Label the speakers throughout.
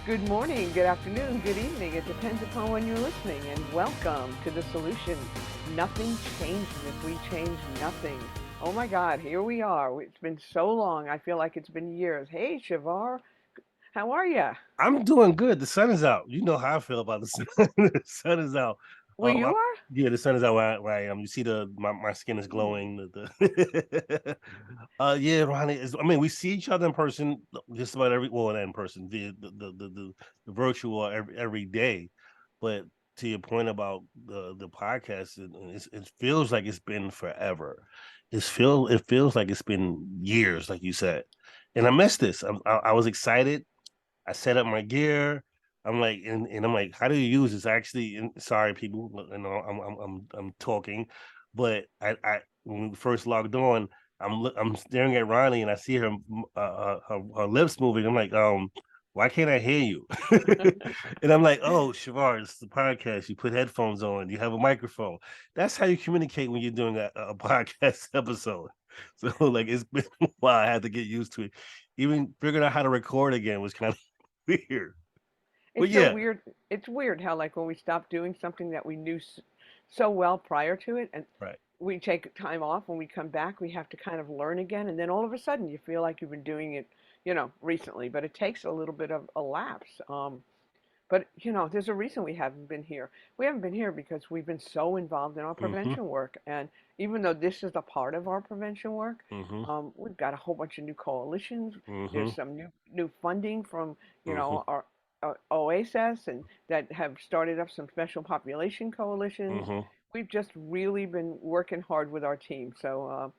Speaker 1: Good morning, good afternoon, good evening. It depends upon when you're listening. And welcome to The Solution. Nothing changes if we change nothing. Oh my God, here we are. It's been so long. I feel like it's been years. Hey, Shavar, how are you?
Speaker 2: I'm doing good. The sun is out. You know how I feel about the sun. The sun is out.
Speaker 1: Where you
Speaker 2: I-
Speaker 1: are?
Speaker 2: yeah, the sun is out where I am. You see my skin is
Speaker 1: Hmm.
Speaker 2: glowing. Yeah, Ronnie. I mean, we see each other in person just about not in person, the virtual every day. But to your point about the podcast, it feels like it's been forever. It feels like it's been years, like you said. And I missed this. I was excited. I set up my gear. I'm like, and I'm like, how do you use this? Actually, sorry, people, I'm talking, but when we first logged on, I'm staring at Ronnie and I see her lips moving. I'm like, why can't I hear you? And I'm like, oh, Shavar, it's the podcast. You put headphones on. You have a microphone. That's how you communicate when you're doing a podcast episode. So like, it's been a while. I had to get used to it. Even figuring out how to record again was kind of weird. But
Speaker 1: It's so
Speaker 2: yeah,
Speaker 1: weird. It's weird how, like, when we stop doing something that we knew so well prior to it, and
Speaker 2: right.
Speaker 1: we take time off, when we come back, we have to kind of learn again. And then all of a sudden, you feel like you've been doing it, recently, but it takes a little bit of a lapse. But there's a reason we haven't been here. We haven't been here because we've been so involved in our
Speaker 2: Mm-hmm.
Speaker 1: prevention work. And even though this is a part of our prevention work,
Speaker 2: Mm-hmm.
Speaker 1: we've got a whole bunch of new coalitions.
Speaker 2: Mm-hmm.
Speaker 1: There's some new funding from
Speaker 2: Mm-hmm.
Speaker 1: our OASIS, and that have started up some special population coalitions.
Speaker 2: Mm-hmm.
Speaker 1: We've just really been working hard with our team. So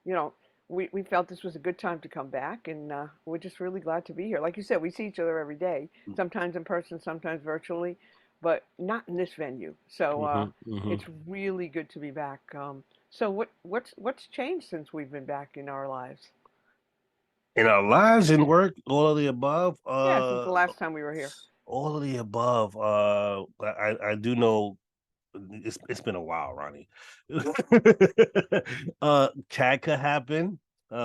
Speaker 1: you know, we felt this was a good time to come back, and we're just really glad to be here. Like you said, we see each other every day, sometimes in person, sometimes virtually, but not in this venue. So
Speaker 2: Mm-hmm. Mm-hmm.
Speaker 1: it's really good to be back. So what's changed since we've been back in our lives?
Speaker 2: In our lives and work, all of the above.
Speaker 1: Yeah, since the last time we were here.
Speaker 2: All of the above. I do know it's been a while, Ronnie. CAD could happen.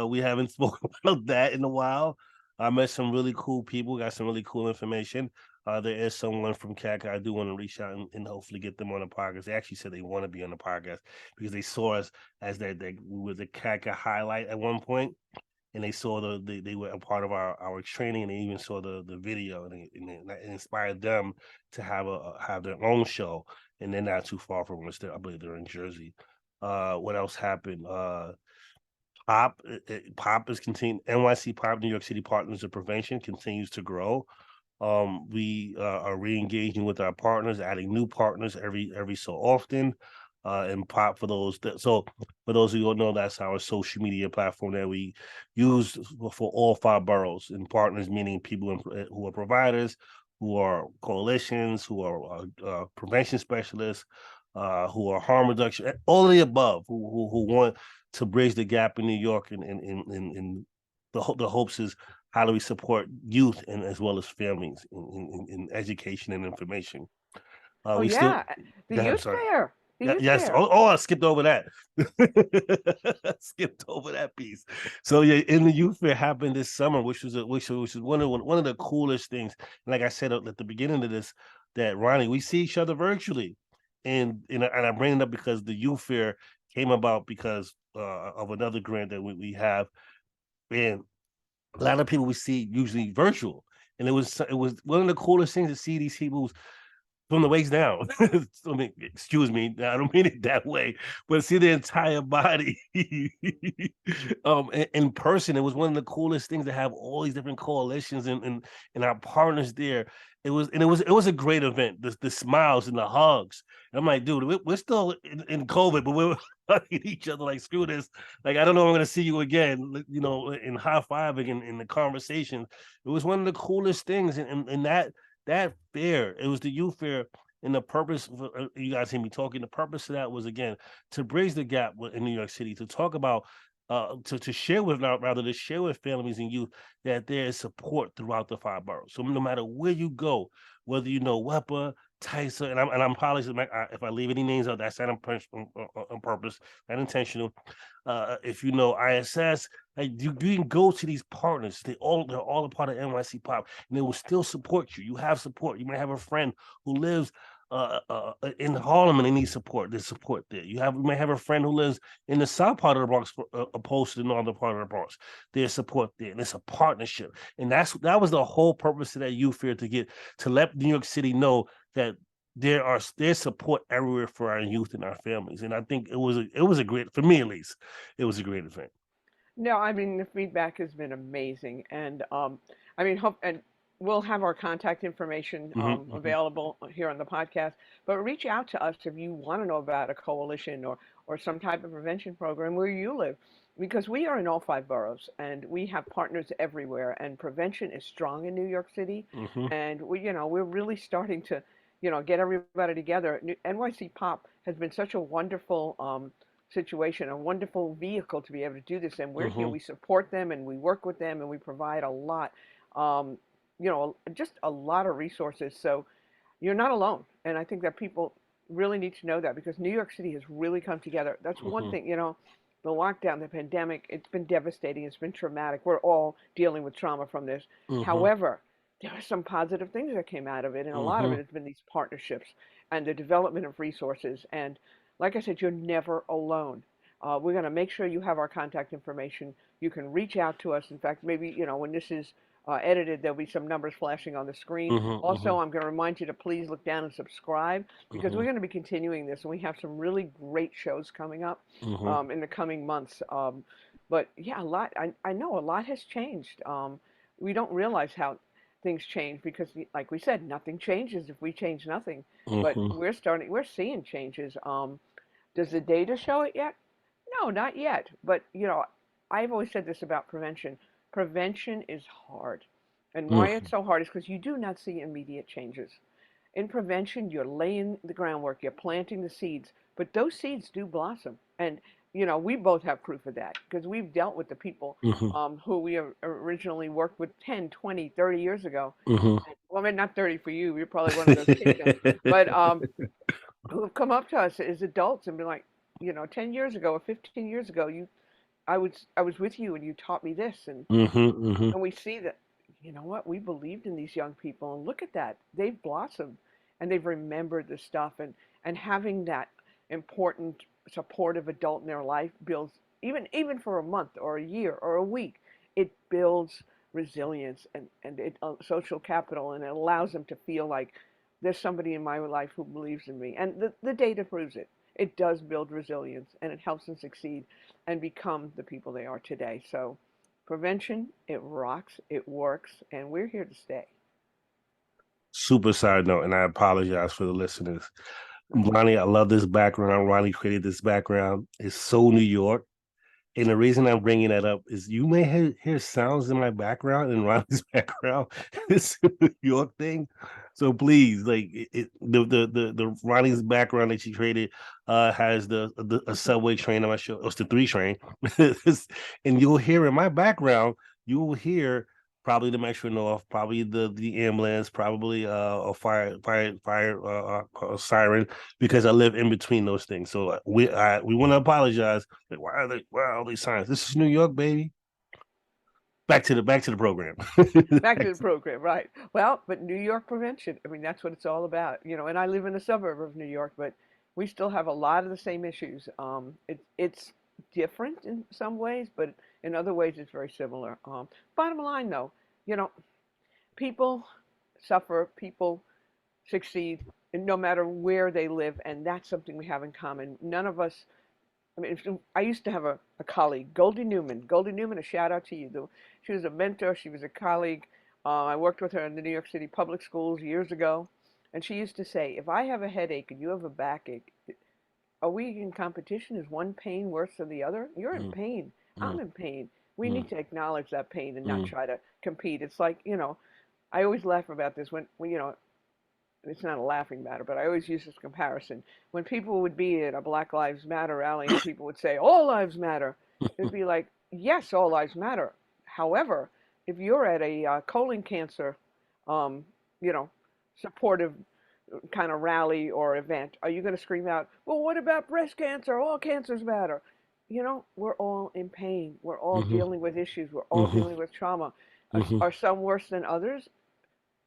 Speaker 2: We haven't spoken about that in a while. I met some really cool people, got some really cool information. There is someone from CACA I do want to reach out and hopefully get them on the podcast. They actually said they want to be on the podcast because they saw us as we were the CACA highlight at one point, and they saw they were a part of our training, and they even saw the video, and it inspired them to have their own show, and they're not too far from us. I believe they're in Jersey. What else happened? Pop is continuing. NYC Pop, New York City Partners of Prevention, continues to grow. We are re-engaging with our partners, adding new partners every so often. And Pop for those who don't know, that's our social media platform that we use for all five boroughs. And partners meaning people who are providers, who are coalitions, who are prevention specialists, who are harm reduction, all of the above, who want to bridge the gap in New York, and the hopes is how do we support youth and as well as families in education and information.
Speaker 1: Oh
Speaker 2: We still
Speaker 1: yeah, the
Speaker 2: go ahead, I'm
Speaker 1: youth
Speaker 2: sorry.
Speaker 1: fair, the
Speaker 2: Yeah,
Speaker 1: youth
Speaker 2: yes.
Speaker 1: fair.
Speaker 2: I skipped over that. Skipped over that piece. So yeah, in the youth fair happened this summer, which was one of the coolest things. And like I said at the beginning of this, that Ronnie, we see each other virtually, and I bring it up because the youth fair came about because of another grant that we have, and a lot of people we see usually virtual, and it was one of the coolest things to see these people from the waist down. I mean, excuse me, I don't mean it that way, but see the entire body. In person, it was one of the coolest things to have all these different coalitions and our partners there. It was a great event. The smiles and the hugs. And I'm like, dude, we're still in COVID, but we're hugging each other like screw this. Like I don't know, I'm gonna see you again. In high fiving and in the conversation. It was one of the coolest things, and that fair, it was the youth fair, and the purpose for, you guys hear me talking. The purpose of that was again to bridge the gap in New York City, to talk about, to share with, rather to share with families and youth that there is support throughout the five boroughs. So no matter where you go, whether you know WEPA, Tyson, and I'm apologizing if I leave any names out. That's not on purpose, not intentional. If you know ISS, like you can go to they're all a part of NYC Pop, and they will still support you. You have support. You might have a friend who lives in Harlem and they need support. There's support there. You might have a friend who lives in the south part of the Bronx, opposed to the northern part of the Bronx. There's support there, and it's a partnership. And that was the whole purpose of that youth fair, to let New York City know that there's support everywhere for our youth and our families. And I think it was a great, for me at least, it was a great event.
Speaker 1: No, I mean the feedback has been amazing, and I mean, hope and we'll have our contact information
Speaker 2: Hmm, hmm,
Speaker 1: available here on the podcast. But reach out to us if you want to know about a coalition or some type of prevention program where you live, because we are in all five boroughs and we have partners everywhere. And prevention is strong in New York City,
Speaker 2: hmm,
Speaker 1: and we're really starting to get everybody together. NYC Pop has been such a wonderful situation, a wonderful vehicle to be able to do this. And we're here,
Speaker 2: hmm,
Speaker 1: we support them and we work with them and we provide a lot, just a lot of resources. So you're not alone. And I think that people really need to know that because New York City has really come together. That's one
Speaker 2: hmm,
Speaker 1: thing, the lockdown, the pandemic, it's been devastating. It's been traumatic. We're all dealing with trauma from this.
Speaker 2: hmm,
Speaker 1: However, there are some positive things that came out of it. And a lot of it
Speaker 2: hmm,
Speaker 1: has been these partnerships and the development of resources. And like I said, you're never alone. We're going to make sure you have our contact information. You can reach out to us. In fact, maybe, when this is edited, there'll be some numbers flashing on the screen.
Speaker 2: hmm,
Speaker 1: Also,
Speaker 2: hmm,
Speaker 1: I'm going to remind you to please look down and subscribe because we're
Speaker 2: hmm,
Speaker 1: going to be continuing this, and we have some really great shows coming up
Speaker 2: hmm,
Speaker 1: in the coming months. But yeah, a lot. I know a lot has changed. We don't realize how things change because, like we said, nothing changes if we change nothing. But
Speaker 2: hmm.
Speaker 1: we're seeing changes. Does the data show it yet? No, not yet. But, I've always said this about prevention. Prevention is hard. And why it's so hard is because you do not see immediate changes. In prevention, you're laying the groundwork, you're planting the seeds, but those seeds do blossom. And, we both have proof of that because we've dealt with the people
Speaker 2: Hmm,
Speaker 1: who we originally worked with 10, 20, 30 years ago.
Speaker 2: hmm.
Speaker 1: Well, maybe not 30 for you. You're probably one of those kids then. But who have come up to us as adults and been like, 10 years ago or 15 years ago, I was with you and you taught me this.
Speaker 2: Hmm, hmm.
Speaker 1: And we see that, you know what, we believed in these young people and look at that. They've blossomed and they've remembered the stuff and having that important supportive adult in their life builds even for a month or a year or a week, it builds resilience and social capital and it allows them to feel like there's somebody in my life who believes in me. And the data proves it. It does build resilience and it helps them succeed and become the people they are today. So prevention, it rocks, it works, and we're here to stay.
Speaker 2: Super side note, and I apologize for the listeners. Ronnie, I love this background. Ronnie created this background. It's so New York. And the reason I'm bringing that up is you may hear sounds in my background and Ronnie's background. It's a New York thing. So please, like the Ronnie's background that she created has the a subway train on my show. It's the 3 train. And you'll hear in my background, you will hear probably the Metro North, probably the ambulance, probably a fire siren because I live in between those things. So we want to apologize. Like, why are all these signs? This is New York, baby. Back to the program.
Speaker 1: Back to the program, right? Well, but New York prevention, I mean, that's what it's all about, And I live in a suburb of New York, but we still have a lot of the same issues. It's different in some ways, but in other ways, it's very similar. Bottom line, though, you know, people suffer, people succeed, and no matter where they live, and that's something we have in common. None of us. I mean, I used to have a colleague, Goldie Newman. Goldie Newman, a shout out to you. She was a mentor. She was a colleague. I worked with her in the New York City public schools years ago, and she used to say, "If I have a headache and you have a backache, are we in competition? Is one pain worse than the other? You're in
Speaker 2: Mm,
Speaker 1: pain. I'm
Speaker 2: mm,
Speaker 1: in pain. We need
Speaker 2: mm,
Speaker 1: to acknowledge that pain and not
Speaker 2: mm,
Speaker 1: try to compete." It's like, I always laugh about this when it's not a laughing matter, but I always use this comparison. When people would be at a Black Lives Matter rally and people would say, all lives matter, it'd be like, yes, all lives matter. However, if you're at a colon cancer, um, you know, supportive kind of rally or event, are you going to scream out, well, what about breast cancer? All cancers matter. We're all in pain. We're all
Speaker 2: Hmm.
Speaker 1: dealing with issues. We're all
Speaker 2: Hmm.
Speaker 1: dealing with trauma.
Speaker 2: Hmm.
Speaker 1: Are some worse than others?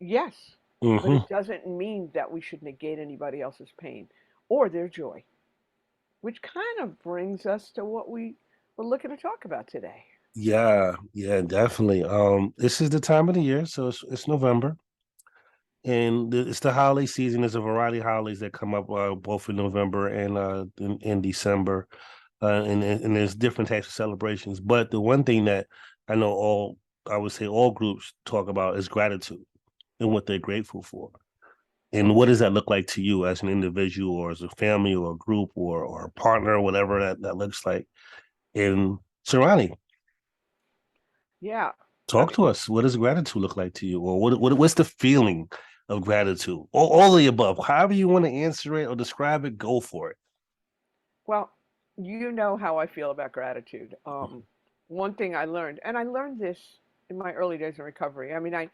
Speaker 1: Yes. But
Speaker 2: Hmm.
Speaker 1: it doesn't mean that we should negate anybody else's pain or their joy, which kind of brings us to what we were looking to talk about today.
Speaker 2: Yeah, yeah, definitely. This is the time of the year, so it's November, and it's the holiday season. There's a variety of holidays that come up both in November and in December, and there's different types of celebrations. But the one thing that I know I would say all groups talk about is gratitude and what they're grateful for. And what does that look like to you as an individual or as a family or a group or a partner or whatever that looks like? And Sarani,
Speaker 1: Yeah. I
Speaker 2: talk
Speaker 1: mean,
Speaker 2: to us. What does gratitude look like to you? Or what's the feeling of gratitude? Or all of the above. However you want to answer it or describe it, go for it.
Speaker 1: well, you know how I feel about gratitude. One thing I learned, and I learned this in my early days in recovery. I mean, I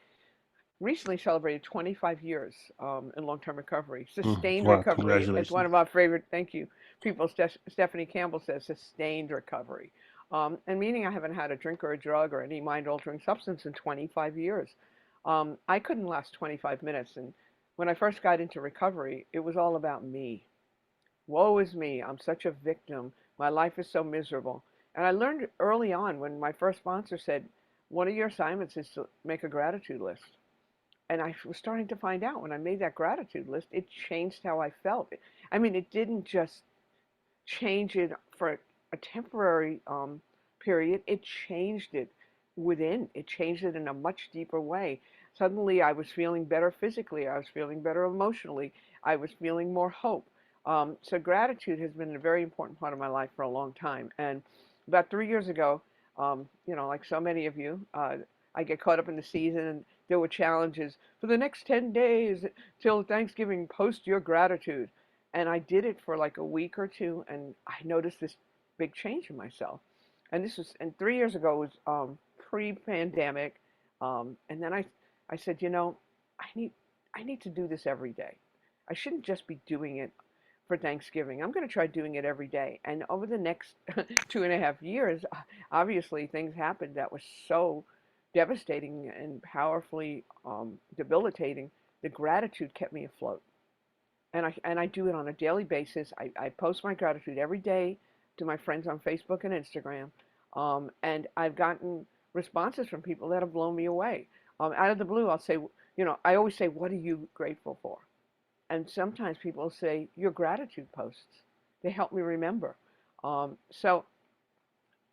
Speaker 1: recently celebrated 25 years in long-term recovery. Sustained
Speaker 2: Wow,
Speaker 1: recovery, as one
Speaker 2: congratulations.
Speaker 1: of our favorite, thank you, people, Stephanie Campbell says, sustained recovery. And meaning I haven't had a drink or a drug or any mind-altering substance in 25 years. I couldn't last 25 minutes. And when I first got into recovery, it was all about me. Woe is me. I'm such a victim. My life is so miserable. And I learned early on when my first sponsor said, one of your assignments is to make a gratitude list. And I was starting to find out when I made that gratitude list, it changed how I felt. I mean, it didn't just change it for a temporary period, it changed it within. It changed it in a much deeper way. Suddenly, I was feeling better physically, I was feeling better emotionally, I was feeling more hope. So, gratitude has been a very important part of my life for a long time. And about 3 years ago, like so many of you, I get caught up in the season, and there were challenges for the next 10 days till Thanksgiving, post your gratitude. And I did it for like a week or two, and I noticed this big change in myself. And 3 years ago was pre-pandemic. And then I said, I need, I need to do this every day. I shouldn't just be doing it for Thanksgiving. I'm going to try doing it every day. And over the next 2.5 years, obviously things happened that were so devastating and powerfully debilitating. The gratitude kept me afloat, and I do it on a daily basis. I post my gratitude every day to my friends on Facebook and Instagram, and I've gotten responses from people that have blown me away. Out of the blue, I'll say, I always say, "What are you grateful for?" And sometimes people say, "Your gratitude posts." They help me remember. So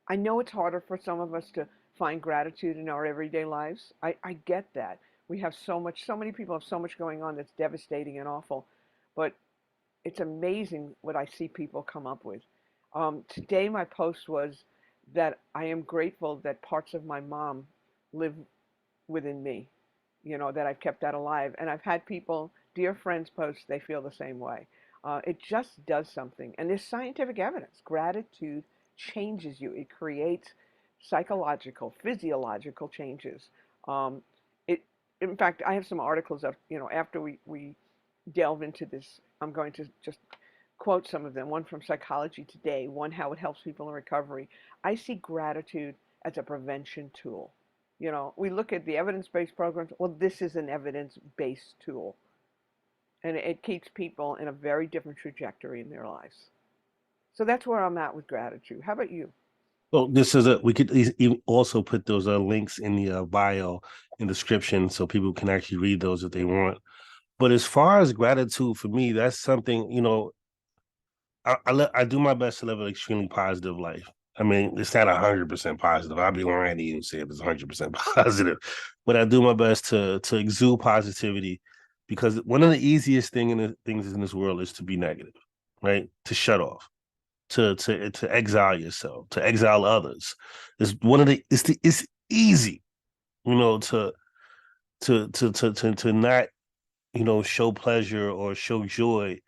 Speaker 1: I know it's harder for some of us to find gratitude in our everyday lives. I get that. We have so many people have so much going on that's devastating and awful. But it's amazing what I see people come up with. Today, my post was that I am grateful that parts of my mom live within me, that I've kept that alive. And I've had people, dear friends, post they feel the same way. It just does something. And there's scientific evidence. Gratitude changes you, it creates psychological, physiological changes. Um, it, in fact, I have some articles of, after we delve into this, I'm going to just quote some of them. One from Psychology Today, one how it helps people in recovery. I see gratitude as a prevention tool. We look at the evidence-based programs. Well, this is an evidence-based tool, and it keeps people in a very different trajectory in their lives. So that's where I'm at with gratitude. How about you?
Speaker 2: Well, we could also put those links in the bio and description so people can actually read those if they want. But as far as gratitude for me, that's something, I do my best to live an extremely positive life. I mean, it's not 100% positive. I'd be lying to you and say if it's 100% positive, but I do my best to exude positivity because one of the easiest things in this world is to be negative, right? To shut off, to exile yourself, to exile others. It's easy, you know, to not show pleasure or show joy,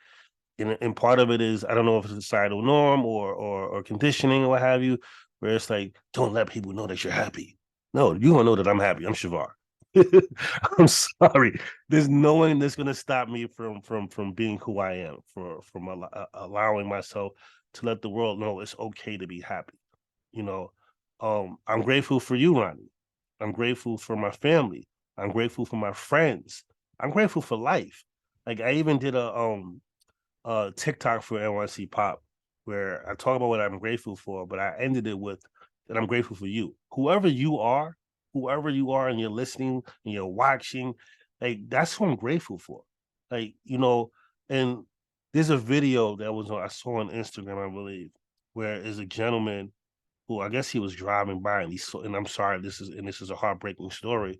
Speaker 2: and part of it is I don't know if it's a societal norm or conditioning or what have you, where it's like don't let people know that you're happy. No, you gonna know that I'm happy. I'm Shavar. I'm sorry. There's no one that's gonna stop me from being who I am, from allowing myself to let the world know it's okay to be happy. You know, I'm grateful for you, Ronnie. I'm grateful for my family. I'm grateful for my friends. I'm grateful for life. Like I even did a TikTok for NYC Pop where I talk about what I'm grateful for, but I ended it with that I'm grateful for you. Whoever you are, and you're listening and you're watching, like that's who I'm grateful for. Like, and there's a video that I saw on Instagram, I believe, where is a gentleman who I guess he was driving by and he saw, and I'm sorry, this is a heartbreaking story,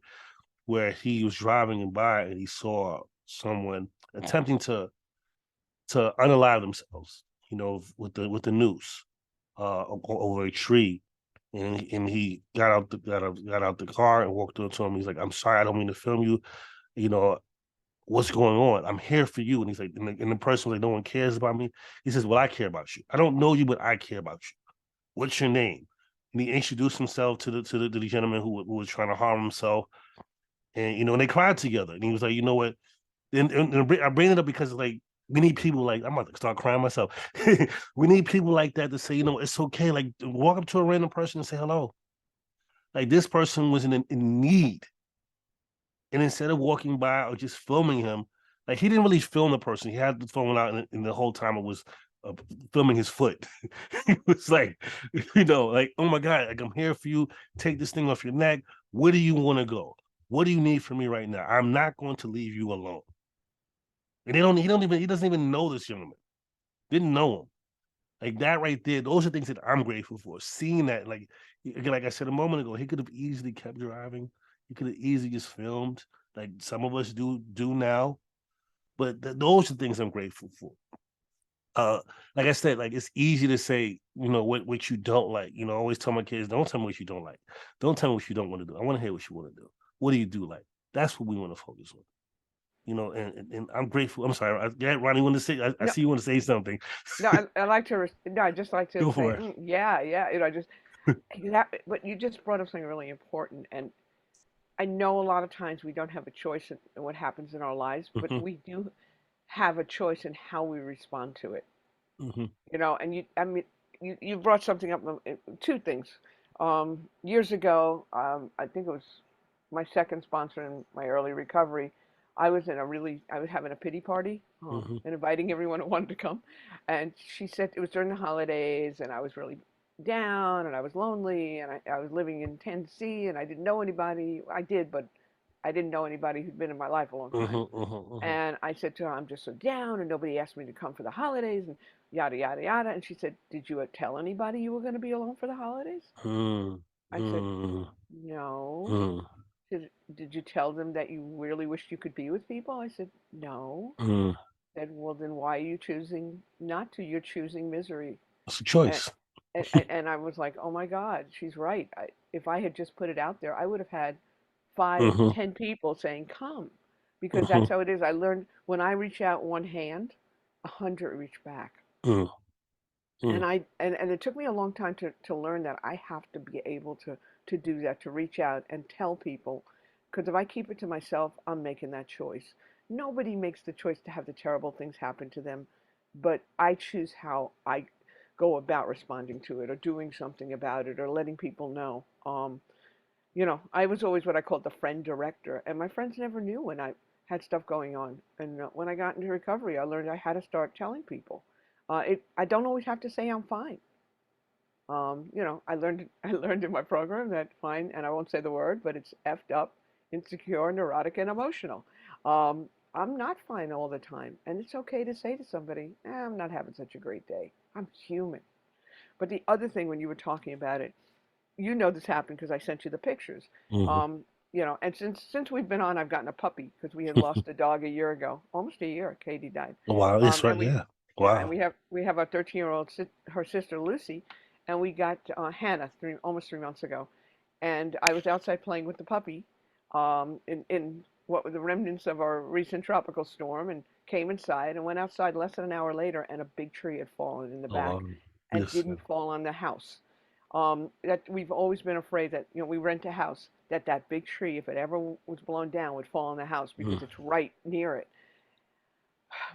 Speaker 2: where he was driving by and he saw someone attempting to unalive themselves, with the noose over a tree. And he got out the car and walked up to him. He's like, "I'm sorry, I don't mean to film you. You know what's going on? I'm here for you." And he's like, and the person was like, "No one cares about me." He says, "Well, I care about you. I don't know you, but I care about you. What's your name?" And he introduced himself to the gentleman who was trying to harm himself. And and they cried together. And he was like, "You know what?" And I bring it up because like we need people like I'm about to start crying myself. We need people like that to say, it's okay. Like walk up to a random person and say hello. Like this person was in need, and instead of walking by or just filming him, like he didn't really film the person. He had the phone out, and the whole time it was uh, filming his foot. He was like, like, oh my god, like I'm here for you. Take this thing off your neck. Where do you want to go? What do you need from me right now? I'm not going to leave you alone. And he doesn't even know this gentleman. Didn't know him. Like that right there, those are things that I'm grateful for. Seeing that, like again, like I said a moment ago, he could have easily kept driving. He could have easily just filmed, like some of us do now. But those are things I'm grateful for. Uh, like I said, like it's easy to say, what you don't like. I always tell my kids, don't tell me what you don't like. Don't tell me what you don't want to do. I want to hear what you want to do. What do you do like? That's what we want to focus on. And I'm grateful. I'm sorry. Yeah, Ronnie, want to say? I
Speaker 1: No,
Speaker 2: see you want to say something.
Speaker 1: no, I like to, no, I just like to
Speaker 2: Go
Speaker 1: say,
Speaker 2: for it.
Speaker 1: yeah, yeah, just, but you just brought up something really important. And I know a lot of times we don't have a choice in what happens in our lives, but
Speaker 2: Hmm.
Speaker 1: we do have a choice in how we respond to it.
Speaker 2: Hmm.
Speaker 1: And you brought something up, two things. Years ago, I think it was my second sponsor in my early recovery. I was having a pity party,
Speaker 2: Hmm.
Speaker 1: and inviting everyone who wanted to come. And she said it was during the holidays, and I was really down, and I was lonely, and I was living in Tennessee, and I didn't know anybody. I did, but I didn't know anybody who'd been in my life a long time.
Speaker 2: Hmm. Hmm.
Speaker 1: And I said to her, I'm just so down, and nobody asked me to come for the holidays, and yada, yada, yada. And she said, Did you tell anybody you were going to be alone for the holidays?
Speaker 2: Hmm.
Speaker 1: I said,
Speaker 2: Hmm.
Speaker 1: No.
Speaker 2: Hmm.
Speaker 1: Did you tell them that you really wished you could be with people? I said, No.
Speaker 2: Hmm.
Speaker 1: I said, Well, then why are you choosing not to? You're choosing misery.
Speaker 2: It's a
Speaker 1: And,
Speaker 2: choice.
Speaker 1: and I was like, Oh my God, she's right. If I had just put it out there, I would have had five,
Speaker 2: Hmm.
Speaker 1: 10 people saying, Come. Because
Speaker 2: Hmm.
Speaker 1: that's how it is. I learned when I reach out one hand, 100 reach back.
Speaker 2: Hmm. Hmm.
Speaker 1: And it took me a long time to learn that I have to be able to do that, to reach out and tell people. Because if I keep it to myself, I'm making that choice. Nobody makes the choice to have the terrible things happen to them, but I choose how I go about responding to it or doing something about it or letting people know. I was always what I called the friend director, and my friends never knew when I had stuff going on. And when I got into recovery, I learned I had to start telling people. I don't always have to say I'm fine. I learned I learned in my program that fine, and I won't say the word, but it's effed up, insecure, neurotic, and emotional. I'm not fine all the time, and it's okay to say to somebody, I'm not having such a great day. I'm human. But the other thing, when you were talking about it, this happened because I sent you the pictures.
Speaker 2: Hmm.
Speaker 1: And since we've been on, I've gotten a puppy because we had lost a dog a year ago, almost a year. Katie died,
Speaker 2: Wow, that's right.
Speaker 1: and we
Speaker 2: Yeah.
Speaker 1: yeah, and
Speaker 2: Wow.
Speaker 1: we have a 13-year-old her sister Lucy, and we got Hannah almost 3 months ago, and I was outside playing with the puppy, in what were the remnants of our recent tropical storm, and came inside and went outside less than an hour later, and a big tree had fallen in the
Speaker 2: Oh,
Speaker 1: back, and
Speaker 2: yes.
Speaker 1: didn't fall on the house. That we've always been afraid that, we rent a house, that that big tree, if it ever was blown down, would fall on the house
Speaker 2: Mm.
Speaker 1: because it's right near it.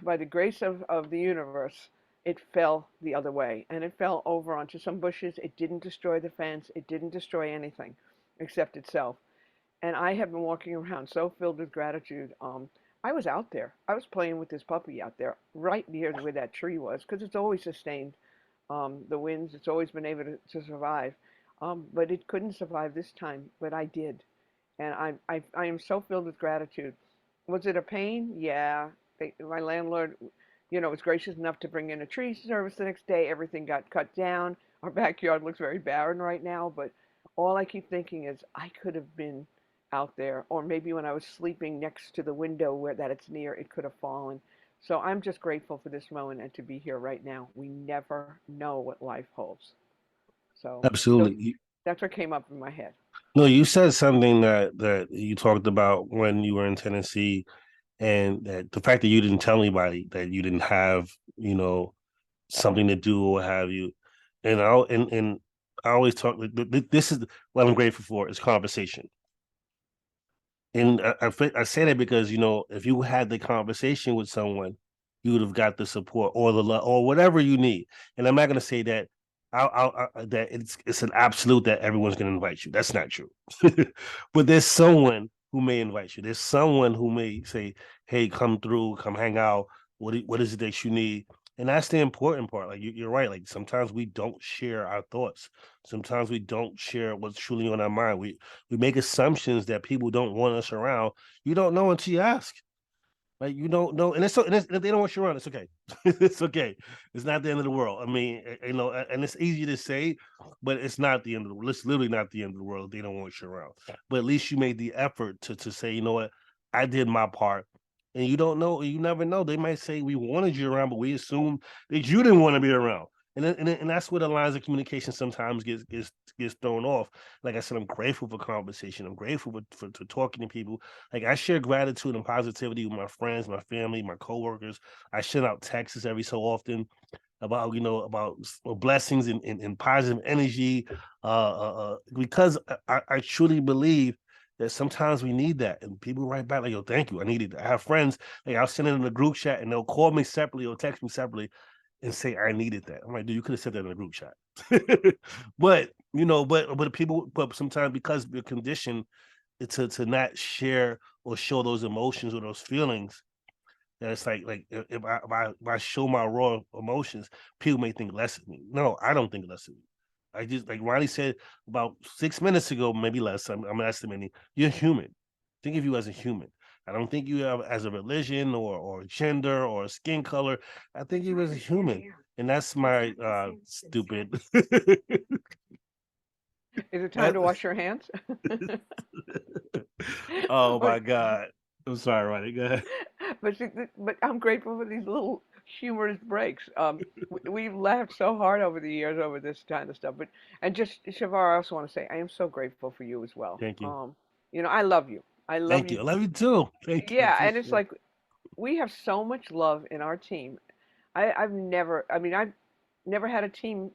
Speaker 1: By the grace of the universe, it fell the other way and it fell over onto some bushes. It didn't destroy the fence. It didn't destroy anything except itself. And I have been walking around so filled with gratitude. I was out there. I was playing with this puppy out there, right near where that tree was, because it's always sustained the winds. It's always been able to survive, but it couldn't survive this time. But I did, and I am so filled with gratitude. Was it a pain? Yeah. My landlord, was gracious enough to bring in a tree service the next day. Everything got cut down. Our backyard looks very barren right now, but all I keep thinking is I could have been out there, or maybe when I was sleeping next to the window where that it's near, it could have fallen. So I'm just grateful for this moment and to be here right now. We never know what life holds. So
Speaker 2: Absolutely.
Speaker 1: that's what came up in my head.
Speaker 2: No, you said something that you talked about when you were in Tennessee, and that the fact that you didn't tell anybody that you didn't have, something to do or what have you. And I always talk. This is what I'm grateful for is conversation. And I say that because if you had the conversation with someone, you would have got the support or the love or whatever you need. And I'm not going to say that that it's an absolute that everyone's going to invite you. That's not true. But there's someone who may invite you. There's someone who may say, "Hey, come through, come hang out. What is it that you need?" And that's the important part. Like you're right. Like sometimes we don't share our thoughts. Sometimes we don't share what's truly on our mind. We make assumptions that people don't want us around. You don't know until you ask. Like you don't know, and and if they don't want you around, it's okay. It's okay. It's not the end of the world. I mean, and it's easy to say, but it's not the end of the world. It's literally not the end of the world if they don't want you around. But at least you made the effort to say, you know what, I did my part. And you don't know, you never know. They might say we wanted you around, but we assumed that you didn't want to be around. And that's where the lines of communication sometimes gets thrown off. Like I said, I'm grateful for conversation. I'm grateful for talking to people. Like I share gratitude and positivity with my friends, my family, my coworkers. I send out texts every so often about about blessings and positive energy, because I truly believe that sometimes we need that, and people write back like, "Yo, thank you, I needed that." I have friends, like I'll send it in a group chat, and they'll call me separately or text me separately and say I needed that. I'm like, dude, you could have said that in a group chat. But but sometimes because we're conditioned to not share or show those emotions or those feelings, that it's like if I show my raw emotions, people may think less of me. No, I don't think less of you. I just like Ronnie said about 6 minutes ago, maybe less. I'm estimating you're human. Think of you as a human. I don't think you have as a religion or gender or skin color. I think you as a human, and that's my stupid.
Speaker 1: Is it time
Speaker 2: That-
Speaker 1: to wash your hands?
Speaker 2: oh
Speaker 1: But
Speaker 2: my God! I'm sorry, Ronnie. Go ahead.
Speaker 1: but I'm grateful for these little humorous breaks. We've laughed so hard over the years over this kind of stuff. But and just Shavar, I also want to say I am so grateful for you as well.
Speaker 2: Thank you.
Speaker 1: I love you. I love
Speaker 2: Thank
Speaker 1: you.
Speaker 2: you. I love you too. Thank you. I
Speaker 1: Yeah, and it's
Speaker 2: appreciate it.
Speaker 1: like we have so much love in our team. I've never had a team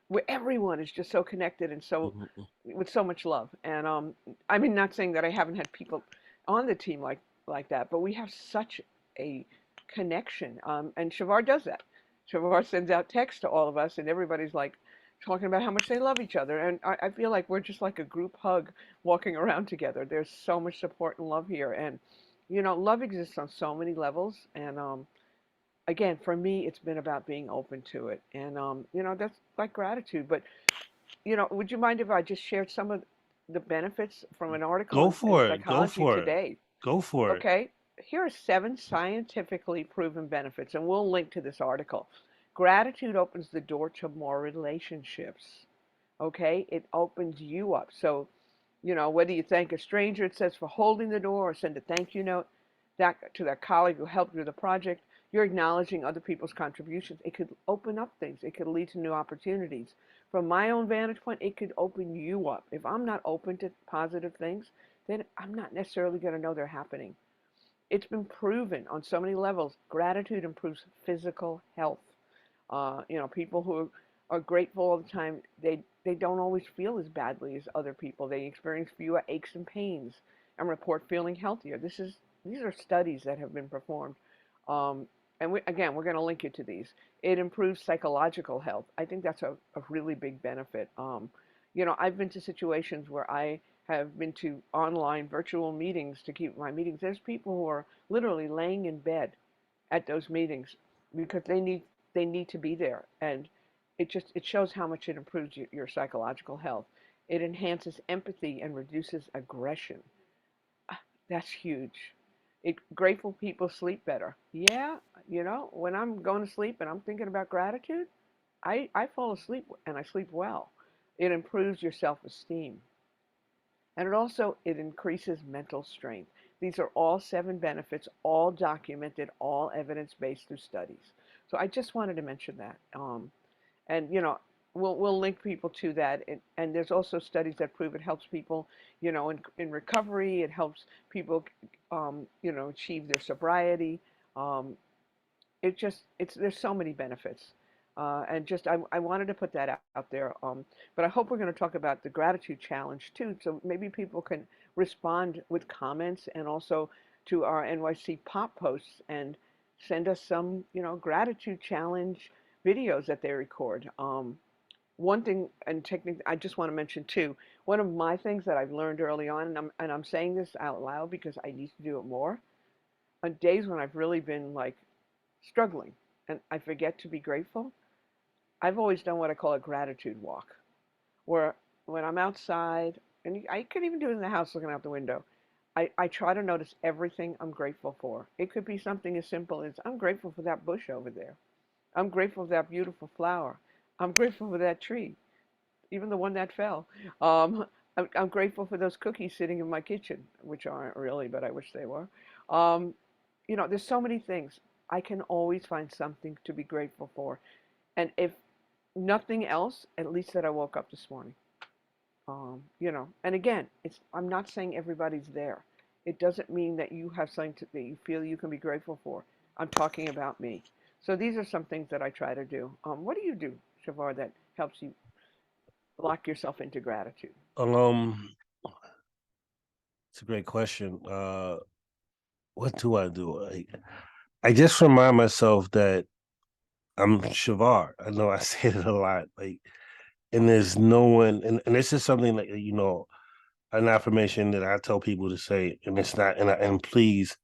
Speaker 1: where everyone is just so connected and so
Speaker 2: Mhm.
Speaker 1: with so much love. And I mean, not saying that I haven't had people on the team like that, but we have such a connection. And Shavar does that. Shavar sends out texts to all of us, and everybody's like talking about how much they love each other. And I feel like we're just like a group hug walking around together. There's so much support and love here, and love exists on so many levels. And again, for me, it's been about being open to it, and that's like gratitude. But would you mind if I just shared some of the benefits from an article
Speaker 2: Go
Speaker 1: in
Speaker 2: for it. Go
Speaker 1: Psychology
Speaker 2: for it.
Speaker 1: Today?
Speaker 2: Go for it.
Speaker 1: Okay, here are 7 scientifically proven benefits, and we'll link to this article. Gratitude opens the door to more relationships. Okay, it opens you up. So, whether you thank a stranger, it says, for holding the door, or send a thank you note that to that colleague who helped you with the project, you're acknowledging other people's contributions. It could open up things. It could lead to new opportunities. From my own vantage point, it could open you up. If I'm not open to positive things, then I'm not necessarily going to know they're happening. It's been proven on so many levels. Gratitude improves physical health. People who are grateful all the time, they don't always feel as badly as other people. They experience fewer aches and pains and report feeling healthier. These are studies that have been performed. Um, and again, we're going to link you to these. It improves psychological health. I think that's a really big benefit. I've been to situations where I have been to online virtual meetings to keep my meetings. There's people who are literally laying in bed at those meetings because they need to be there, and it shows how much it improves your psychological health. It enhances empathy and reduces aggression. That's huge. Grateful people sleep better. Yeah, when I'm going to sleep and I'm thinking about gratitude, I fall asleep and I sleep well. It improves your self-esteem. And it increases mental strength. These are all 7 benefits, all documented, all evidence-based through studies. So I just wanted to mention that. And we'll link people to that. And there's also studies that prove it helps people, in recovery. It helps people, achieve their sobriety. Um, it's there's so many benefits. And just I wanted to put that out there. But I hope we're going to talk about the gratitude challenge too. So maybe people can respond with comments and also to our NYC pop posts and send us some, gratitude challenge videos that they record. One thing and technique I just want to mention too. One of my things that I've learned early on, and I'm saying this out loud because I need to do it more. On days when I've really been like struggling and I forget to be grateful, I've always done what I call a gratitude walk, where when I'm outside, and I could even do it in the house looking out the window, I try to notice everything I'm grateful for. It could be something as simple as I'm grateful for that bush over there. I'm grateful for that beautiful flower. I'm grateful for that tree, even the one that fell. Um, I'm grateful for those cookies sitting in my kitchen, which aren't really, but I wish they were. Um, there's so many things. I can always find something to be grateful for. And if nothing else, at least that I woke up this morning. And again, I'm not saying everybody's there. It doesn't mean that you have something that you feel you can be grateful for. I'm talking about me. So these are some things that I try to do. What do you do, Shavar, that helps you lock yourself into gratitude?
Speaker 2: Um, it's a great question. What do I do? I just remind myself that I'm Shavar. I know I say it a lot, and there's no one, and this is something that an affirmation that I tell people to say, and it's not, and please,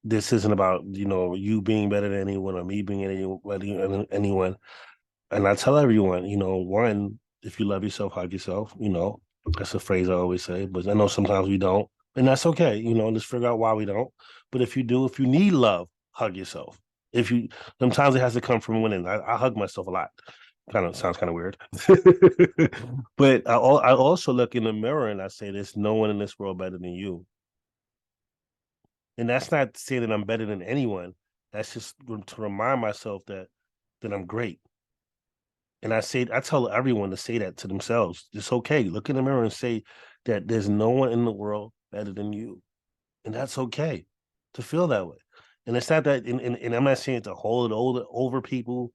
Speaker 2: this isn't about you being better than anyone or me being anyone. And I tell everyone, one, if you love yourself, hug yourself. That's a phrase I always say, but I know sometimes we don't, and that's okay. Let's figure out why we don't. But if you do, if you need love, hug yourself. If you, sometimes it has to come from within. I hug myself a lot. Kind of sounds kind of weird, but I also look in the mirror and I say, "There's no one in this world better than you." And that's not saying that I'm better than anyone. That's just to remind myself that I'm great. And I tell everyone to say that to themselves. It's okay. Look in the mirror and say that there's no one in the world better than you. And that's okay to feel that way. And it's not that, and I'm not saying to hold it over people,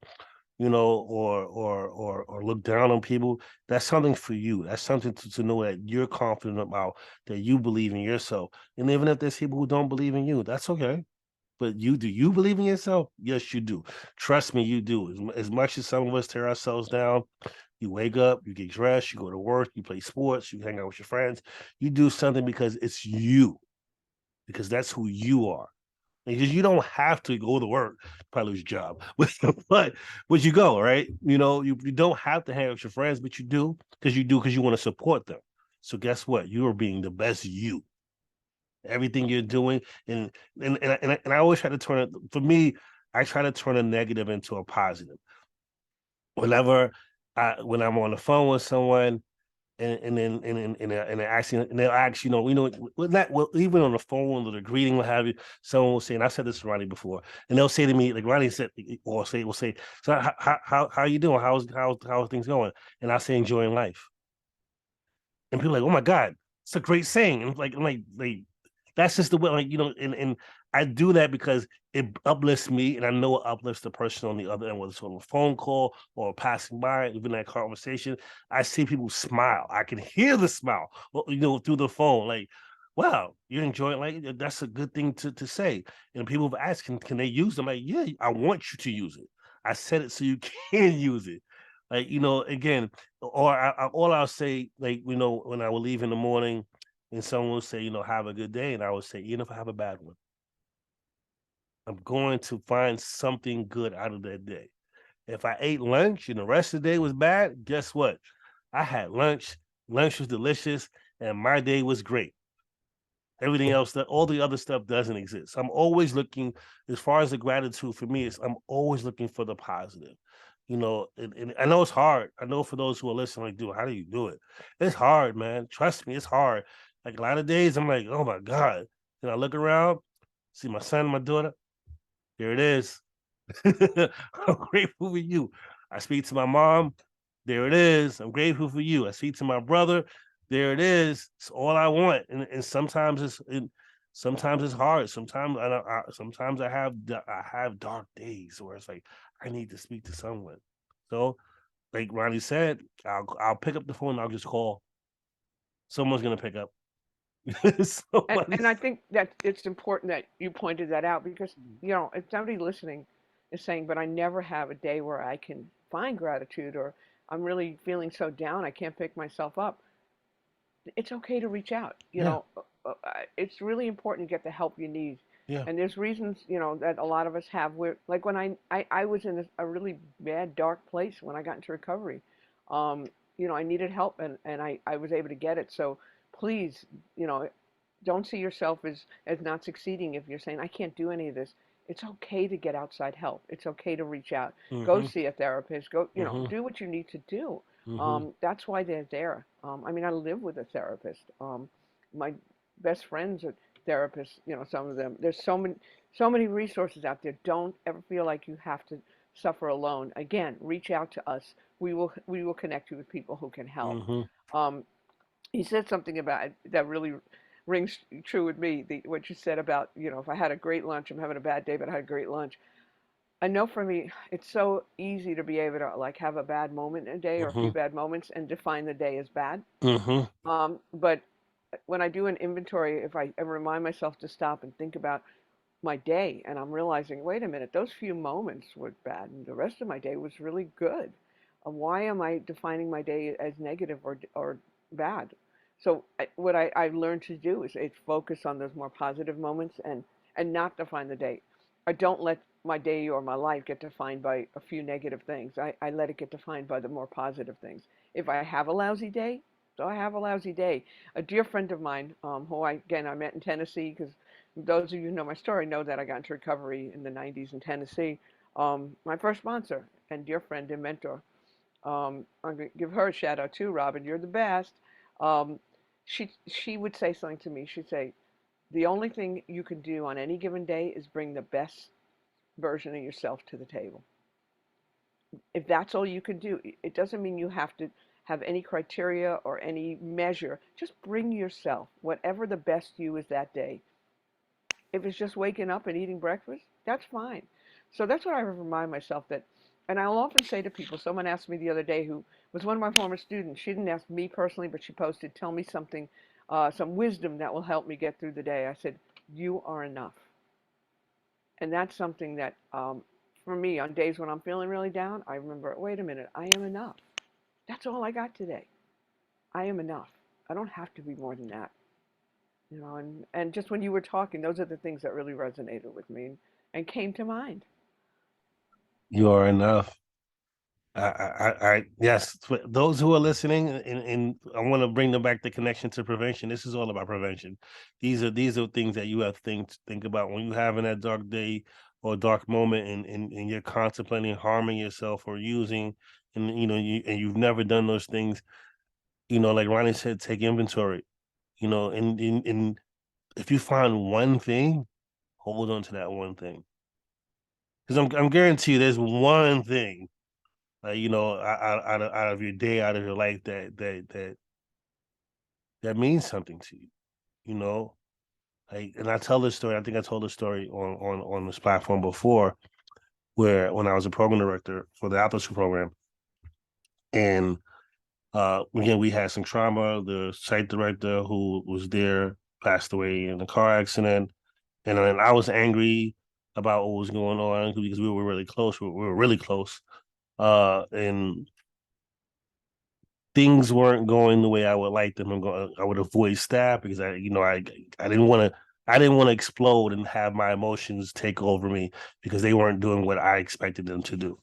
Speaker 2: or look down on people. That's something for you. That's something to know that you're confident about, that you believe in yourself. And even if there's people who don't believe in you, that's okay. But do you believe in yourself? Yes, you do. Trust me, you do. As much as some of us tear ourselves down, you wake up, you get dressed, you go to work, you play sports, you hang out with your friends. You do something because it's you, because that's who you are. Because you don't have to go to work, probably lose your job, but you go, right? You don't have to hang out with your friends, but you do because you want to support them. So guess what? You are being the best you. Everything you're doing, and I always try to turn it. For me, I try to turn a negative into a positive. Whenever when I'm on the phone with someone, and then and they'll ask, even on the phone or the greeting, what have you, someone will say, and I said this to Ronnie before, and they'll say to me, like Ronnie said, or will say, so how you doing? How's things going? And I say, enjoying life. And people are like, oh my God, it's a great saying. And I'm like, that's just the way, and I do that because it uplifts me, and I know it uplifts the person on the other end, whether it's on a phone call or passing by, even that conversation. I see people smile. I can hear the smile, through the phone. Like, wow, you're enjoying. Like, that's a good thing to say. And people have asked, can they use them? Like, yeah, I want you to use it. I said it so you can use it. Like, again, or all I'll say, like, when I will leave in the morning, and someone will say, have a good day, and I will say, even if I have a bad one, I'm going to find something good out of that day. If I ate lunch and the rest of the day was bad, guess what? I had lunch. Lunch was delicious, and my day was great. Everything else, that all the other stuff doesn't exist. I'm always looking, as far as the gratitude for me is, I'm always looking for the positive. And I know it's hard. I know for those who are listening, like, dude, how do you do it? It's hard, man. Trust me, it's hard. Like a lot of days, I'm like, oh my God. And I look around, see my son, my daughter. There it is. I'm grateful for you. I speak to my mom. There it is. I'm grateful for you. I speak to my brother. There it is. It's all I want. And sometimes it's hard. Sometimes I have dark days where it's like I need to speak to someone. So, like Ronnie said, I'll pick up the phone. And I'll just call. Someone's gonna pick up.
Speaker 1: And I think that it's important that you pointed that out because, if somebody listening is saying, but I never have a day where I can find gratitude or I'm really feeling so down I can't pick myself up, it's okay to reach out.
Speaker 2: Yeah,
Speaker 1: It's really important to get the help you need.
Speaker 2: yeah.
Speaker 1: And there's reasons, that a lot of us have where, like when I was in a really bad, dark place when I got into recovery. Um, I needed help and I was able to get it. So please, you know, don't see yourself as not succeeding if you're saying, I can't do any of this. It's okay to get outside help. It's okay to reach out. Go
Speaker 2: Mm-hmm.
Speaker 1: see a therapist. Go,
Speaker 2: Mm-hmm.
Speaker 1: do what you need to do.
Speaker 2: Mm-hmm.
Speaker 1: That's why they're there. I mean, I live with a therapist. My best friends are therapists. Some of them. There's so many resources out there. Don't ever feel like you have to suffer alone. Again, reach out to us. We will connect you with people who can help.
Speaker 2: Mm-hmm.
Speaker 1: Um, he said something about that really rings true with me. What you said about, if I had a great lunch, I'm having a bad day, but I had a great lunch. I know for me, it's so easy to be able to like have a bad moment in a day or a few
Speaker 2: Mm-hmm.
Speaker 1: bad moments and define the day as bad.
Speaker 2: Mm-hmm.
Speaker 1: But when I do an inventory, if I ever remind myself to stop and think about my day, and I'm realizing, wait a minute, those few moments were bad, and the rest of my day was really good. Why am I defining my day as negative or bad? So what I learned to do is focus on those more positive moments and not define the day. I don't let my day or my life get defined by a few negative things. I let it get defined by the more positive things. If I have a lousy day, so I have a lousy day. A dear friend of mine, who I met in Tennessee, because those of you who know my story know that I got into recovery in the 90s in Tennessee. My first sponsor and dear friend and mentor. I'm going to give her a shout out too, Robin. You're the best. Um, she would say something to me. She'd say, the only thing you can do on any given day is bring the best version of yourself to the table. If that's all you can do, it doesn't mean you have to have any criteria or any measure. Just bring yourself, whatever the best you is that day. If it's just waking up and eating breakfast, that's fine. So that's what I remind myself that, and I'll often say to people, someone asked me the other day who was one of my former students, she didn't ask me personally, but she posted, tell me something, some wisdom that will help me get through the day. I said, you are enough. And that's something that, for me, on days when I'm feeling really down, I remember, wait a minute, I am enough. That's all I got today. I am enough. I don't have to be more than that. And just when you were talking, those are the things that really resonated with me and came to mind.
Speaker 2: You are enough. Yes, for those who are listening, and I want to bring them back the connection to prevention. This is all about prevention. These are things that you have to think about when you having that dark day or dark moment, and you're contemplating harming yourself or using, and you've never done those things. Like Ronnie said, take inventory. And if you find one thing, hold on to that one thing, because I'm guarantee you there's one thing, out of your day, out of your life, that means something to you. You know, Like, and I tell this story. I think I told this story on this platform before, where when I was a program director for the after school program, and again we had some trauma. The site director who was there passed away in a car accident, and then I was angry about what was going on because we were really close. We were really close, and things weren't going the way I would like them. I would avoid staff because I didn't want to. I didn't want to explode and have my emotions take over me because they weren't doing what I expected them to do.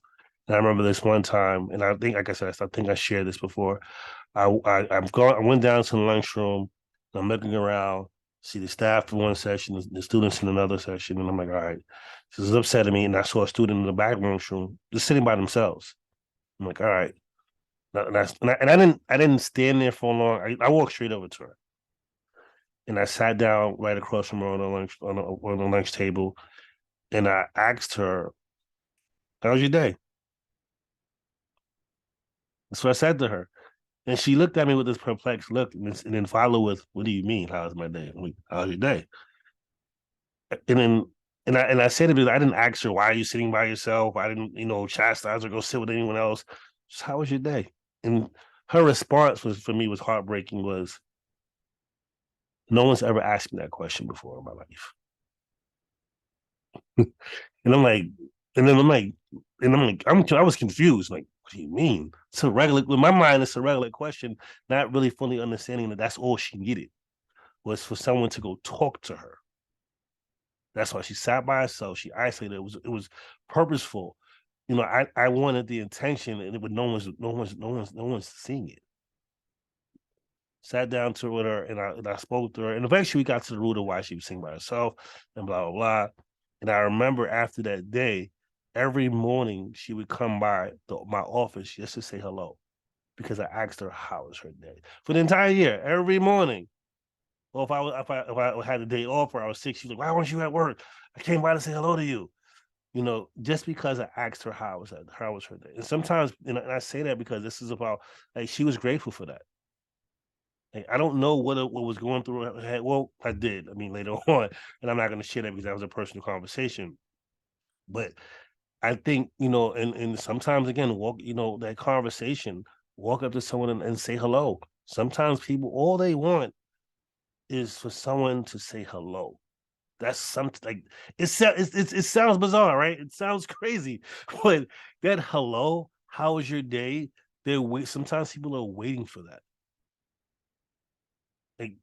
Speaker 2: And I remember this one time, and I think, like I said, I think I shared this before. I went down to the lunchroom. And I'm looking around, see the staff in one session, the students in another session, and I'm like, all right, this is upsetting me. And I saw a student in the back lunchroom just sitting by themselves. I'm like, all right. And I didn't stand there for long. I walked straight over to her, and I sat down right across from her on the lunch table, and I asked her, "How was your day?" That's what I said to her, and she looked at me with this perplexed look, and then followed with, "What do you mean? How's my day? I'm like, how's your day?" And then and I said it because I didn't ask her, "Why are you sitting by yourself?" I didn't chastise her, go sit with anyone else. Just, how was your day? And her response was, for me, was heartbreaking. Was, no one's ever asked me that question before in my life. And I'm like, and then I'm like, I was confused. Like, what do you mean? It's a regular, in my mind, it's a regular question, not really fully understanding that that's all she needed was for someone to go talk to her. That's why she sat by herself. She isolated. It was purposeful. I wanted the intention, and no one's seeing it. Sat down to with her, and I spoke to her, and eventually we got to the root of why she was singing by herself, and blah blah blah. And I remember after that day, every morning she would come by my office just to say hello, because I asked her how was her day for the entire year, every morning. Or if I had a day off or I was sick, she was like, "Why weren't you at work? I came by to say hello to you." Just because I asked her how was her day. And sometimes, and I say that because this is about, like, she was grateful for that. Like, I don't know what was going through her head. Well, I did. I mean, later on, and I'm not going to share that because that was a personal conversation. But I think, and sometimes again, that conversation, walk up to someone and say hello. Sometimes people, all they want is for someone to say hello. That's something like it sounds bizarre, right? It sounds crazy, but that hello, how was your day? Sometimes people are waiting for that. Like,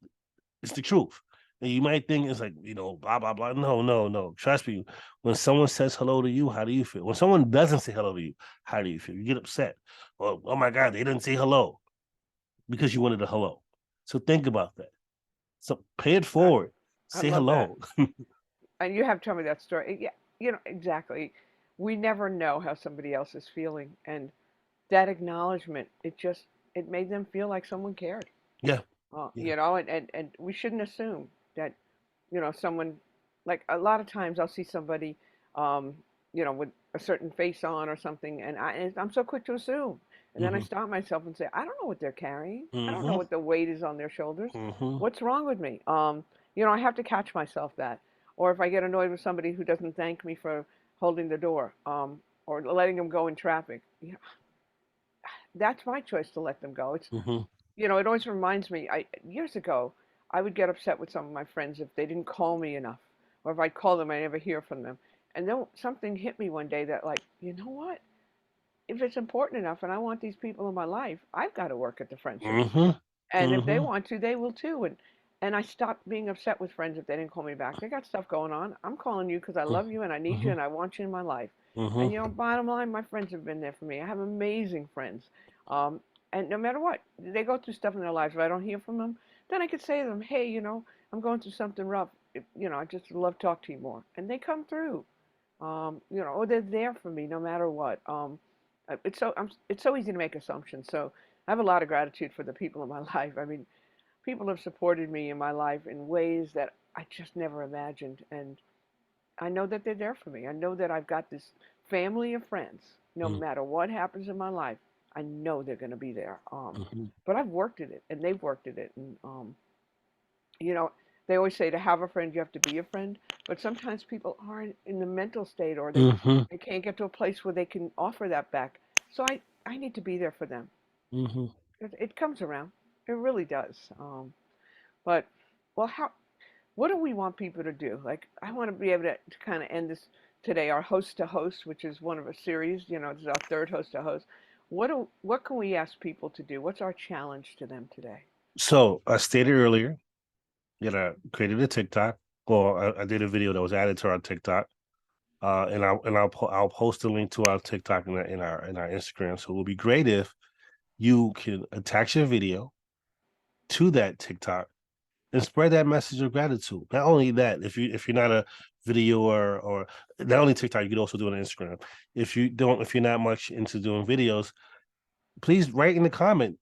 Speaker 2: it's the truth. And you might think it's like, blah, blah, blah. No, no, no. Trust me. When someone says hello to you, how do you feel? When someone doesn't say hello to you, how do you feel? You get upset. Or, oh my God, they didn't say hello because you wanted a hello. So think about that. So pay it
Speaker 1: I,
Speaker 2: forward.
Speaker 1: I
Speaker 2: Say
Speaker 1: love that.
Speaker 2: hello.
Speaker 1: And you have told me that story. Yeah, exactly. We never know how somebody else is feeling, and that acknowledgement, it made them feel like someone cared.
Speaker 2: Yeah. Yeah.
Speaker 1: And we shouldn't assume that, someone, like a lot of times I'll see somebody, um, with a certain face on or something, and I'm so quick to assume. And then I
Speaker 2: Hmm.
Speaker 1: stop myself and say, I don't know what they're carrying. I don't know
Speaker 2: Hmm.
Speaker 1: what the weight is on their shoulders.
Speaker 2: Hmm.
Speaker 1: What's wrong with me? I have to catch myself that. Or if I get annoyed with somebody who doesn't thank me for holding the door, or letting them go in traffic, that's my choice to let them go.
Speaker 2: Hmm.
Speaker 1: It always reminds me. I Years ago, I would get upset with some of my friends if they didn't call me enough, or if I call them, I never hear from them. And then something hit me one day that, like, you know what? If it's important enough, and I want these people in my life, I've got to work at the friendship.
Speaker 2: Hmm.
Speaker 1: And if they
Speaker 2: Hmm.
Speaker 1: want to, they will too. And I stopped being upset with friends if they didn't call me back. They got stuff going on. I'm calling you because I love you and I need you
Speaker 2: Hmm.
Speaker 1: and I want you in my life.
Speaker 2: Hmm.
Speaker 1: And bottom line, my friends have been there for me. I have amazing friends. Um, and no matter what, they go through stuff in their lives. If I don't hear from them, then I could say to them, hey, I'm going through something rough. I just love to talk to you more. And they come through. Or they're there for me no matter what. It's so easy to make assumptions. So I have a lot of gratitude for the people in my life. I mean, people have supported me in my life in ways that I just never imagined, and I know that they're there for me. I know that I've got this family of friends. No
Speaker 2: Hmm.
Speaker 1: matter what happens in my life, I know they're going to be there.
Speaker 2: Hmm.
Speaker 1: But I've worked at it, and they've worked at it, and you know, they always say to have a friend, you have to be a friend. But sometimes people aren't in the mental state, or
Speaker 2: Mm-hmm.
Speaker 1: they can't get to a place where they can offer that back. So I need to be there for them.
Speaker 2: Mm-hmm.
Speaker 1: It comes around. It really does. But, well, what do we want people to do? Like, I want to be able to kind of end this today, our host to host, which is one of a series. This is our third host to host. What can we ask people to do? What's our challenge to them today?
Speaker 2: So I stated earlier that I created a TikTok. Well, I did a video that was added to our TikTok. I'll post a link to our TikTok in our Instagram. So it would be great if you can attach your video to that TikTok and spread that message of gratitude. Not only that, if you're not a video or not only TikTok, you could also do it on Instagram. If you're not much into doing videos, please write in the comment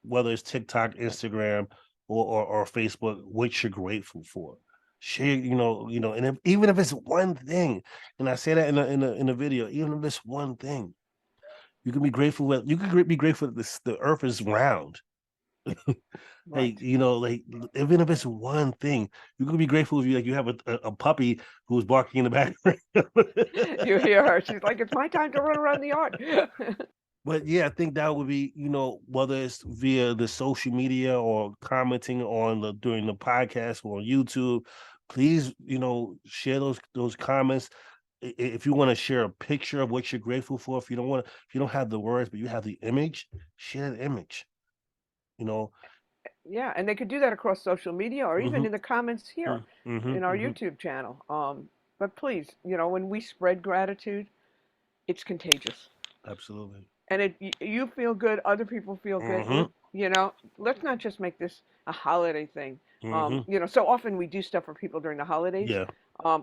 Speaker 2: whether it's TikTok, Instagram, or Facebook, what you're grateful for. Share, and even if it's one thing, and I say that in a video, even if it's one thing, you can be grateful with. You can be grateful that the Earth is round.
Speaker 1: Right.
Speaker 2: Like even if it's one thing, you can be grateful if you have a puppy who's barking in the background.
Speaker 1: You hear her. She's like, it's my time to run around the yard.
Speaker 2: But yeah, I think that would be, whether it's via the social media or commenting on during the podcast or on YouTube, please, share those comments. If you want to share a picture of what you're grateful for, if you don't have the words, but you have the image, share the image. You know.
Speaker 1: Yeah, and they could do that across social media or even
Speaker 2: Mm-hmm.
Speaker 1: in the comments here
Speaker 2: Mm-hmm.
Speaker 1: in our
Speaker 2: Mm-hmm.
Speaker 1: YouTube channel. But please, when we spread gratitude, it's contagious.
Speaker 2: Absolutely.
Speaker 1: And you feel good, other people feel good.
Speaker 2: Mm-hmm.
Speaker 1: Let's not just make this a holiday thing.
Speaker 2: Mm-hmm.
Speaker 1: So often we do stuff for people during the holidays.
Speaker 2: Yeah.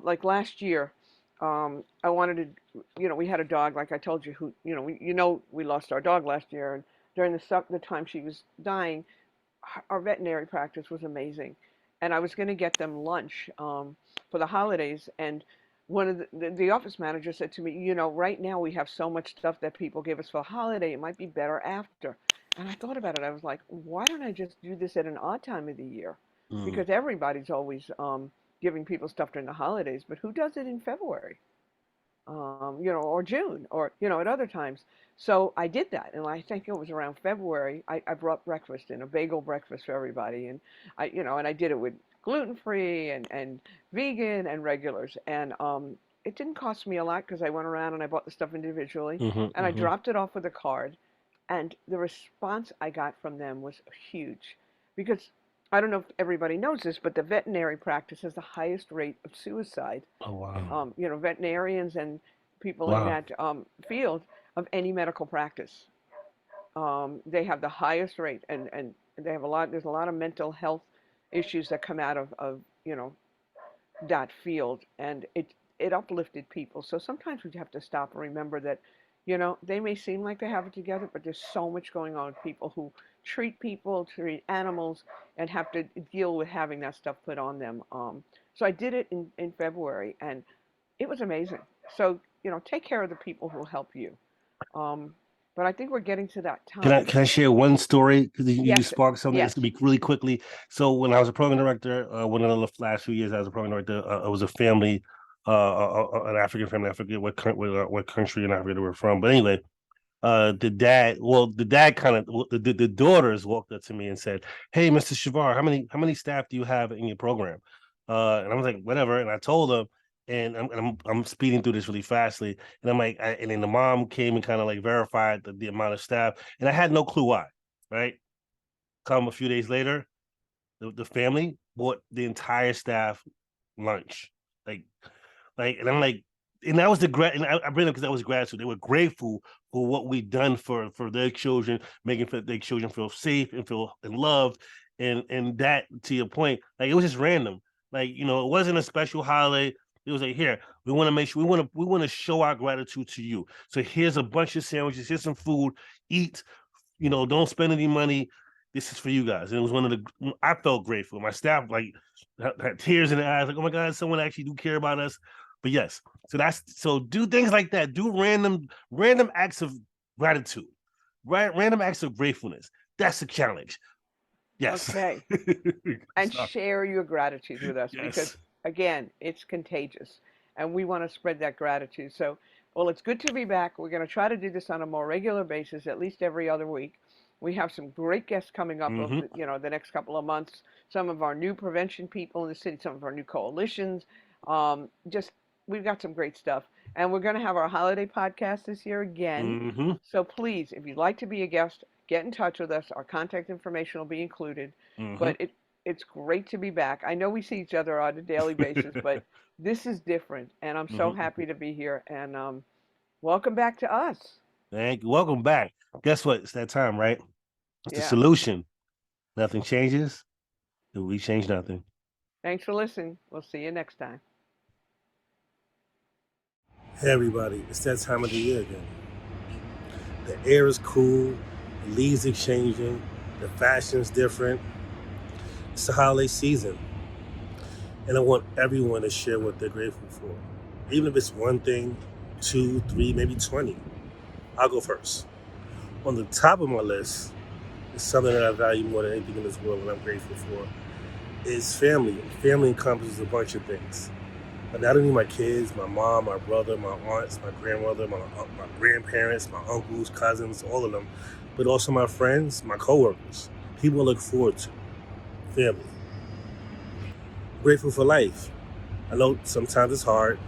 Speaker 1: Like last year, I wanted to, we had a dog, like I told you, who, we lost our dog last year, and during the time she was dying, our veterinary practice was amazing, and I was going to get them lunch for the holidays, and one of the office manager said to me, right now we have so much stuff that people give us for the holiday, it might be better after. And I thought about it. I was like, why don't I just do this at an odd time of the year?
Speaker 2: Mm-hmm.
Speaker 1: Because everybody's always giving people stuff during the holidays, but who does it in February? Or June, or at other times. So I did that, and I think it was around February. I brought breakfast in, a bagel breakfast for everybody, and I did it with gluten free and vegan and regulars, and it didn't cost me a lot because I went around and I bought the stuff individually,
Speaker 2: Mm-hmm.
Speaker 1: and I
Speaker 2: Mm-hmm.
Speaker 1: dropped it off with a card, and the response I got from them was huge, because I don't know if everybody knows this, but the veterinary practice has the highest rate of suicide,
Speaker 2: Oh wow.
Speaker 1: veterinarians and people in
Speaker 2: Wow.
Speaker 1: that field of any medical practice. They have the highest rate, and they have a lot. There's a lot of mental health issues that come out of that field, and it uplifted people. So sometimes we have to stop and remember that, they may seem like they have it together, but there's so much going on with people who treat animals, and have to deal with having that stuff put on them. So I did it in February, and it was amazing. So, take care of the people who help you. Um, but I think we're getting to that
Speaker 2: Can I
Speaker 1: time.
Speaker 2: can I share one story? Because you
Speaker 1: Yes,
Speaker 2: sparked something. It's
Speaker 1: yes.
Speaker 2: gonna be really quickly. So when I was a program director, one of the last few years I was a program director, it was a family, an African family. I forget what country in Africa they were from, but anyway, the dad kind of the daughters walked up to me and said, "Hey, Mr. Shavar, how many staff do you have in your program?" And I was like, "Whatever," and I told them. And I'm speeding through this really fastly, and I'm like, and then the mom came and kind of like verified the amount of staff, and I had no clue why. Right? Come a few days later, the family bought the entire staff lunch, like and I'm like, and that was and I bring it because that was gratitude. They were grateful for what we done for their children, making their children feel safe and feel and loved, and that, to your point, like it was just random. Like, it wasn't a special holiday. It was like, here, we want to make sure we want to show our gratitude to you. So here's a bunch of sandwiches, here's some food, eat, don't spend any money. This is for you guys. And it was I felt grateful. My staff like had tears in their eyes, like, oh my God, someone actually do care about us. But yes, so do things like that. Do random acts of gratitude, right? Random acts of gratefulness. That's the challenge. Yes.
Speaker 1: Okay. And
Speaker 2: Sorry.
Speaker 1: share your gratitude with us because,
Speaker 2: Yes.
Speaker 1: again, it's contagious and we want to spread that gratitude. So, well, it's good to be back. We're going to try to do this on a more regular basis, at least every other week. We have some great guests coming up over
Speaker 2: Mm-hmm.
Speaker 1: the next couple of months. Some of our new prevention people in the city, some of our new coalitions. Just we've got some great stuff, and we're going to have our holiday podcast this year again.
Speaker 2: Mm-hmm.
Speaker 1: So please, if you'd like to be a guest, get in touch with us. Our contact information will be included.
Speaker 2: Mm-hmm.
Speaker 1: But it's great to be back. I know we see each other on a daily basis, but this is different, and I'm so
Speaker 2: Mm-hmm.
Speaker 1: happy to be here. And welcome back to us.
Speaker 2: Thank you. Welcome back. Guess what? It's that time, right? It's the
Speaker 1: Yeah.
Speaker 2: solution. Nothing changes. We change nothing.
Speaker 1: Thanks for listening. We'll see you next time.
Speaker 2: Hey everybody, it's that time of the year again. The air is cool, the leaves are changing, the fashion's different. It's the holiday season. And I want everyone to share what they're grateful for. Even if it's one thing, 2, 3, maybe 20. I'll go first. On the top of my list is something that I value more than anything in this world and I'm grateful for. Is family. Family encompasses a bunch of things. But not only my kids, my mom, my brother, my aunts, my grandmother, my grandparents, my uncles, cousins, all of them, but also my friends, my coworkers, people I look forward to. Family. Grateful for life. I know sometimes it's hard.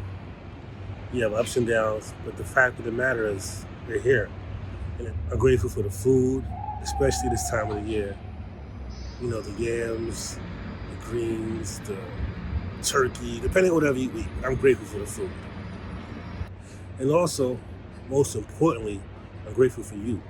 Speaker 2: You have ups and downs, but the fact of the matter is we're here. And I'm grateful for the food, especially this time of the year. You know, the yams, the greens, the turkey, depending on whatever you eat. I'm grateful for the food. And also, most importantly, I'm grateful for you.